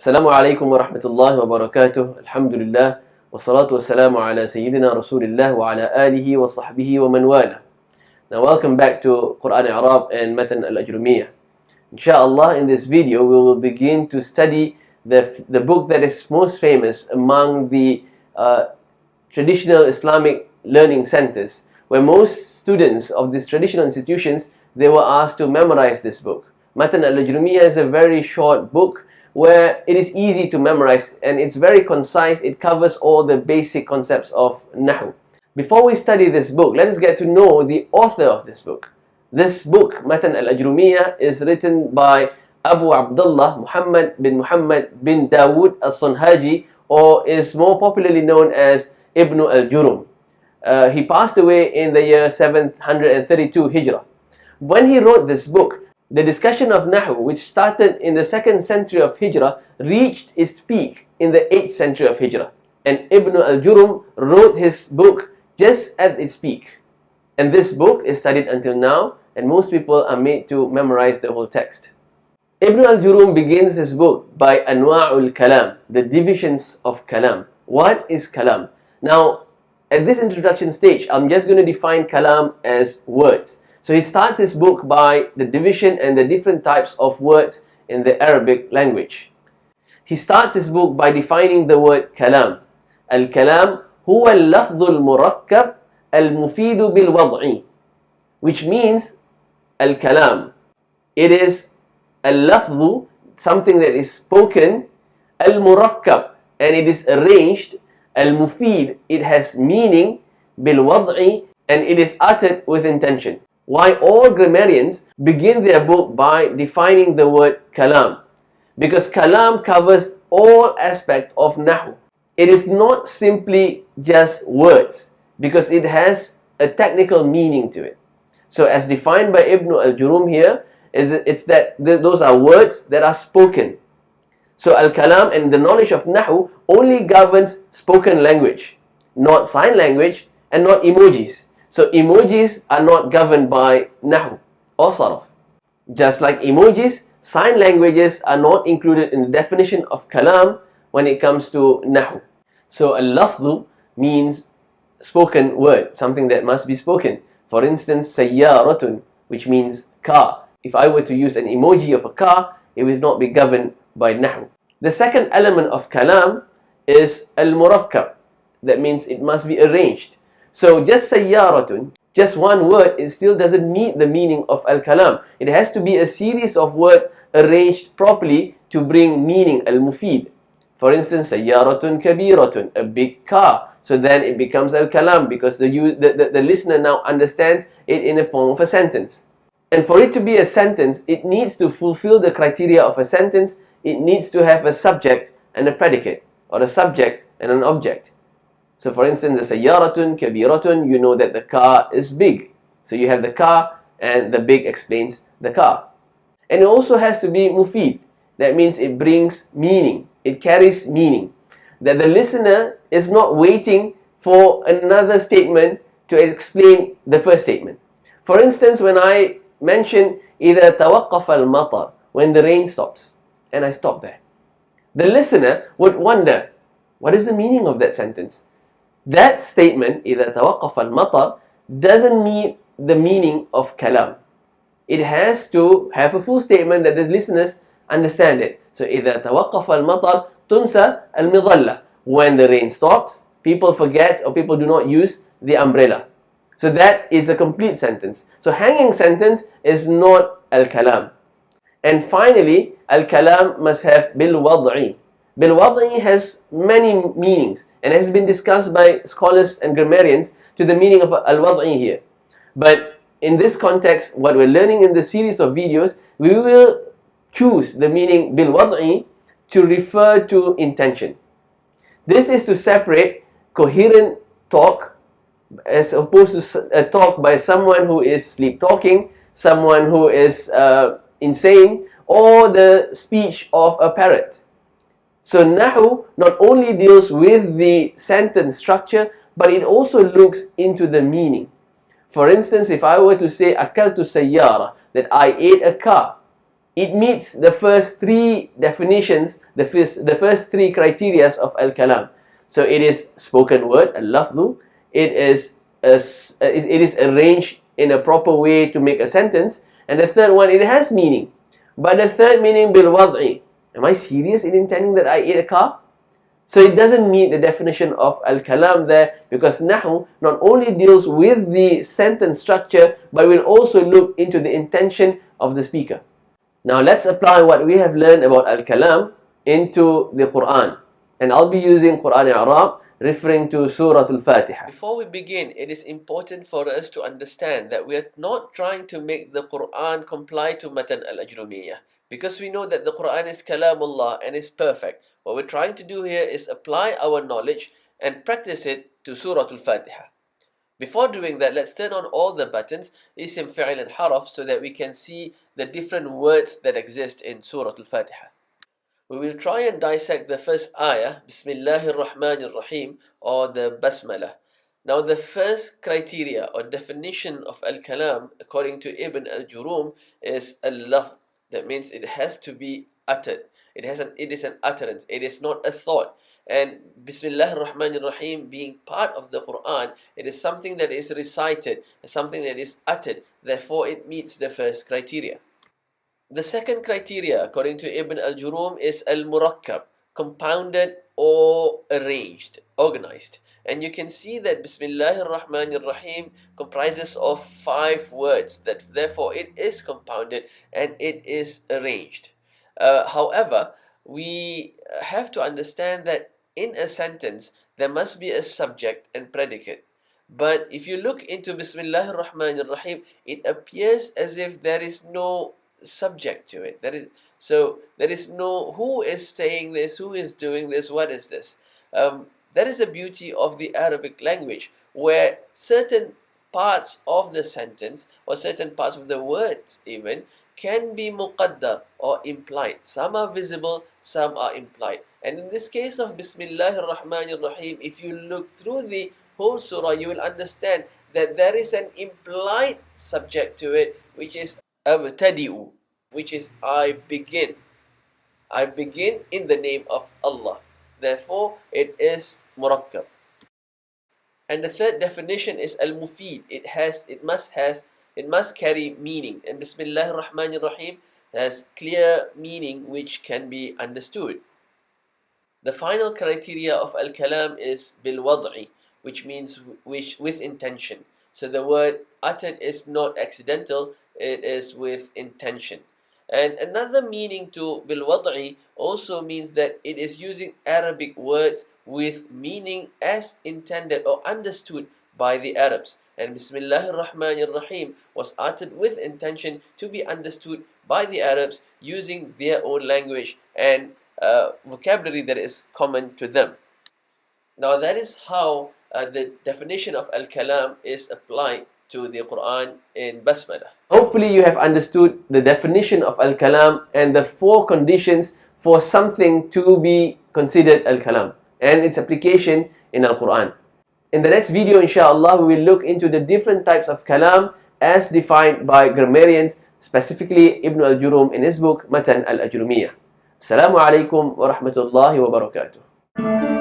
Assalamu alaikum wa rahmatullahi wa barakatuh. Alhamdulillah. Wa salatu wa salamu ala Sayyidina Rasulillah wa ala alihi wa sahbihi wa man wala. Now welcome back to Quran Arab and Matan al-Ajrumiyyah. Inshallah, in this video we will begin to study the book that is most famous among the traditional Islamic learning centers, where most students of these traditional institutions, they were asked to memorize this book. Matan al-Ajrumiyyah is a very short book where it is easy to memorize and it's very concise. It covers all the basic concepts of Nahu. Before we study this book, let us get to know the author of this book. This book, Matan al-Ajrumiyyah, is written by Abu Abdullah Muhammad bin Dawood al-Sunhaji, or is more popularly known as Ibn al-Jurum. He passed away in the year 732 Hijrah. When he wrote this book, the discussion of Nahu, which started in the 2nd century of Hijrah, reached its peak in the 8th century of Hijrah. And Ibn al-Jurum wrote his book just at its peak. And this book is studied until now, and most people are made to memorize the whole text. Ibn al-Jurum begins his book by Anwa'ul Kalam, the divisions of Kalam. What is Kalam? Now, at this introduction stage, I'm just going to define Kalam as words. So he starts his book by the division and the different types of words in the Arabic language. He starts his book by defining the word Kalam. Al-Kalam huwa al-lafdhu al-murakkab al-mufidu bil-wad'i, which means Al-Kalam, it is al-lafdhu, something that is spoken, al-murakkab, and it is arranged, al-mufid, it has meaning, bil-wad'i, and it is uttered with intention. Why all grammarians begin their book by defining the word Kalam? Because Kalam covers all aspects of Nahu. It is not simply just words, because it has a technical meaning to it. So as defined by Ibn al-Jurum here, it's that those are words that are spoken. So Al-Kalam and the knowledge of Nahu only governs spoken language, not sign language and not emojis. So emojis are not governed by Nahu or Sarf. Just like emojis, sign languages are not included in the definition of Kalam when it comes to Nahu. So al-lafdhu means spoken word, something that must be spoken. For instance, sayyaratun, which means car. If I were to use an emoji of a car, it will not be governed by Nahu. The second element of Kalam is al-murakkab. That means it must be arranged. So just sayyaratun, just one word, it still doesn't meet the meaning of al-kalam. It has to be a series of words arranged properly to bring meaning, al-mufid. For instance, sayyaratun kabiratun, a big car. So then it becomes al-kalam because the listener now understands it in the form of a sentence. And for it to be a sentence, it needs to fulfill the criteria of a sentence. It needs to have a subject and a predicate, or a subject and an object. So for instance, the sayyaratun kabiratun, you know that the car is big. So you have the car and the big explains the car. And it also has to be mufid. That means it brings meaning. It carries meaning. That the listener is not waiting for another statement to explain the first statement. For instance, when I mention إِذَا تَوَقَّفَ الْمَطَرُ, when the rain stops, and I stop there, the listener would wonder, what is the meaning of that sentence? That statement, إِذَا تَوَقَّفَ الْمَطَرُ, doesn't mean the meaning of Kalam. It has to have a full statement that the listeners understand it. So, إِذَا تَوَقَّفَ الْمَطَرُ تُنْسَى الْمِظَلَّةِ, when the rain stops, people forget or people do not use the umbrella. So that is a complete sentence. So hanging sentence is not al-kalam. And finally, al-kalam must have bil-wad'i. Bil-wad'i has many meanings and has been discussed by scholars and grammarians to the meaning of al-wad'i here. But in this context, what we're learning in the series of videos, we will choose the meaning bil-wad'i to refer to intention. This is to separate coherent talk as opposed to a talk by someone who is sleep-talking, someone who is insane, or the speech of a parrot. So Nahu not only deals with the sentence structure, but it also looks into the meaning. For instance, if I were to say akaltu sayyara, that I ate a car, it meets the first three definitions, the first three criteria of al-kalam. So it is spoken word, al-lafzu. It is arranged in a proper way to make a sentence. And the third one, it has meaning. But the third meaning, bil wad'i. Am I serious in intending that I eat a car? So it doesn't meet the definition of al-kalam there, because nahu not only deals with the sentence structure, but will also look into the intention of the speaker. Now let's apply what we have learned about al-kalam into the Quran. And I'll be using Quran Arab, referring to Surah Al-Fatiha. Before we begin, it is important for us to understand that we are not trying to make the Quran comply to Matan al-Ajrumiyyah, because we know that the Quran is Kalamullah and is perfect. What we're trying to do here is apply our knowledge and practice it to Surah Al-Fatiha. Before doing that, let's turn on all the buttons, Isim, Fi'il and Haraf, so that we can see the different words that exist in Surah Al-Fatiha. We will try and dissect the first ayah, Bismillahir Rahmanir Rahim, or the Basmalah. Now the first criteria or definition of al-kalam, according to Ibn al-Jurum, is al-lafz. That means it has to be uttered. It is an utterance. It is not a thought. And Bismillahir Rahmanir Rahim being part of the Quran, it is something that is recited, something that is uttered. Therefore, it meets the first criteria. The second criteria, according to Ibn al-Jurum, is al-murakkab, compounded or arranged, organized. And you can see that Bismillahir Rahmanir Rahim comprises of 5 words, that therefore it is compounded and it is arranged. However, we have to understand that in a sentence there must be a subject and predicate. But if you look into Bismillahir Rahmanir Rahim, it appears as if there is no subject to it. There is no who is saying this, who is doing this, what is this. That is the beauty of the Arabic language, where certain parts of the sentence or certain parts of the words even can be muqaddar or implied. Some are visible, some are implied. And in this case of Bismillahir Rahmanir Rahim, if you look through the whole surah, you will understand that there is an implied subject to it, which is abtadi'u, which is I begin. I begin in the name of Allah. Therefore, it is murakkab. And the third definition is al-mufid. It must carry meaning. And Bismillahir Rahmanir Rahim has clear meaning which can be understood. The final criteria of al-kalam is bil-wad'i, which means with intention. So the word uttered is not accidental, it is with intention. And another meaning to bil-wad'i also means that it is using Arabic words with meaning as intended or understood by the Arabs. And Bismillahir Rahmanir Rahim was uttered with intention to be understood by the Arabs using their own language and vocabulary that is common to them. Now that is how the definition of al-kalam is applied to the Quran in Basmalah. Hopefully you have understood the definition of al-kalam and the 4 conditions for something to be considered al-kalam and its application in al-Quran. In the next video, inshallah, we will look into the different types of kalam as defined by grammarians, specifically Ibn al-Jurum in his book Matan al-Ajrumiyyah. Assalamu alaikum wa rahmatullahi wa barakatuh.